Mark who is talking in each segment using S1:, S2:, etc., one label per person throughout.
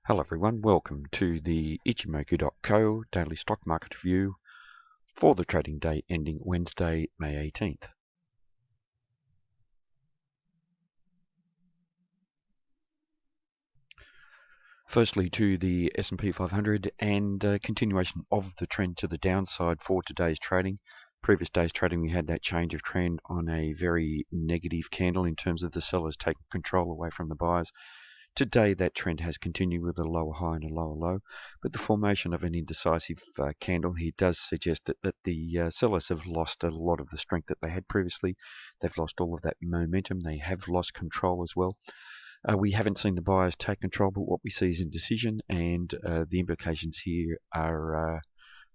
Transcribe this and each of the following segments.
S1: Hello everyone, welcome to the Ichimoku.co daily stock market review for the trading day ending Wednesday, May 18th. Firstly to the S&P 500 and continuation of the trend to the downside for today's trading. Previous day's trading we had that change of trend on a very negative candle in terms of the sellers taking control away from the buyers. Today that trend has continued with a lower high and a lower low, but the formation of an indecisive candle here does suggest that the sellers have lost a lot of the strength that they had previously. They've lost all of that momentum. They have lost control as well. We haven't seen the buyers take control, but what we see is indecision, and the implications here are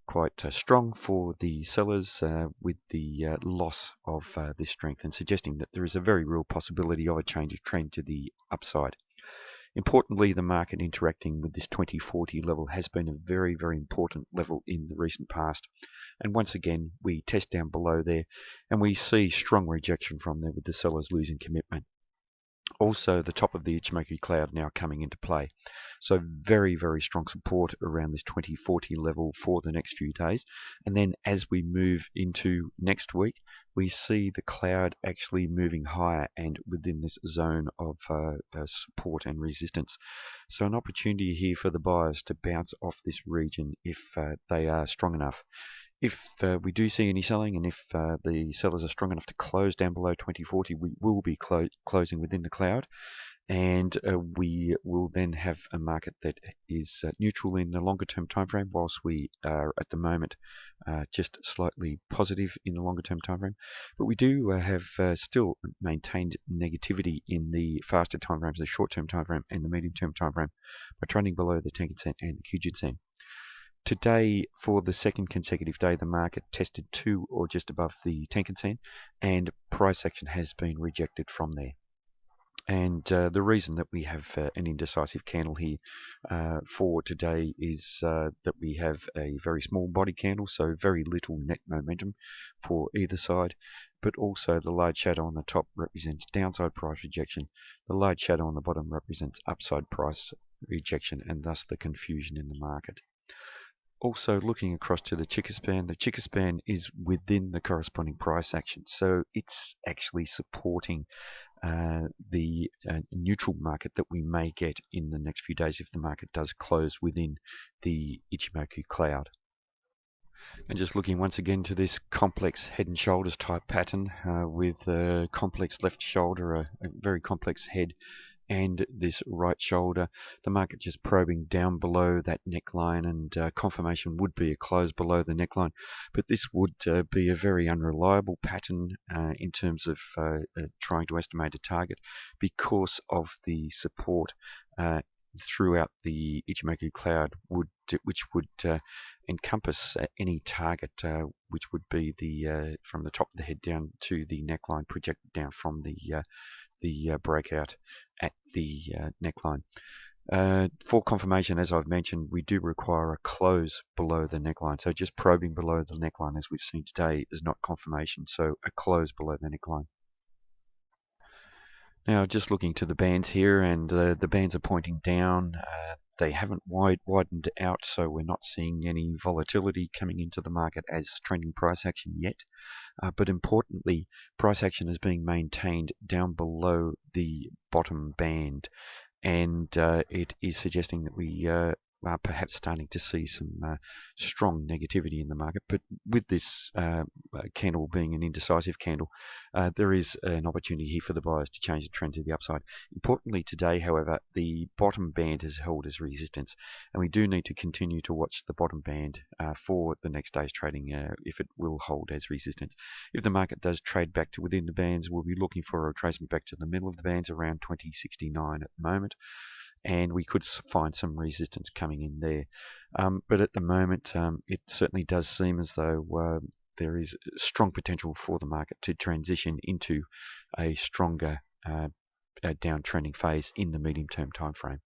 S1: quite strong for the sellers with the loss of this strength, and suggesting that there is a very real possibility of a change of trend to the upside. Importantly, the market interacting with this 2040 level has been a very, very important level in the recent past. And once again, we test down below there and we see strong rejection from there with the sellers losing commitment. Also, the top of the Ichimoku cloud now coming into play. So very, very strong support around this 2040 level for the next few days. And then as we move into next week, we see the cloud actually moving higher and within this zone of support and resistance. So an opportunity here for the buyers to bounce off this region if they are strong enough. If we do see any selling, and if the sellers are strong enough to close down below 2040, we will be closing within the cloud, and we will then have a market that is neutral in the longer term time frame, whilst we are at the moment just slightly positive in the longer term time frame. But we do have still maintained negativity in the faster time frames, the short term time frame and the medium term time frame, by trending below the Tenkan-sen and the Kijun-sen. Today, for the second consecutive day, the market tested to or just above the Tenkan-sen, and price action has been rejected from there. And the reason that we have an indecisive candle here for today is that we have a very small body candle, so very little net momentum for either side, but also the large shadow on the top represents downside price rejection. The large shadow on the bottom represents upside price rejection, and thus the confusion in the market. Also, looking across to the Chica span is within the corresponding price action, so it's actually supporting the neutral market that we may get in the next few days if the market does close within the Ichimoku cloud. And just looking once again to this complex head and shoulders type pattern with a complex left shoulder, a very complex head, and this right shoulder, the market just probing down below that neckline, and confirmation would be a close below the neckline. But this would be a very unreliable pattern in terms of trying to estimate a target, because of the support throughout the Ichimoku cloud, which would encompass any target, which would be the from the top of the head down to the neckline, projected down from the breakout at the neckline. For confirmation, as I've mentioned, we do require a close below the neckline. So just probing below the neckline, as we've seen today, is not confirmation. So a close below the neckline. Now, just looking to the bands here, and the bands are pointing down. They haven't widened out, so we're not seeing any volatility coming into the market as trending price action yet. But importantly, price action is being maintained down below the bottom band, and it is suggesting that we are perhaps starting to see some strong negativity in the market. But with this candle being an indecisive candle, there is an opportunity here for the buyers to change the trend to the upside. Importantly today, however, the bottom band has held as resistance, and we do need to continue to watch the bottom band for the next day's trading if it will hold as resistance. If the market does trade back to within the bands, we'll be looking for a retracement back to the middle of the bands around 2069 at the moment, and we could find some resistance coming in there. But at the moment, it certainly does seem as though there is strong potential for the market to transition into a stronger downtrending phase in the medium-term time frame.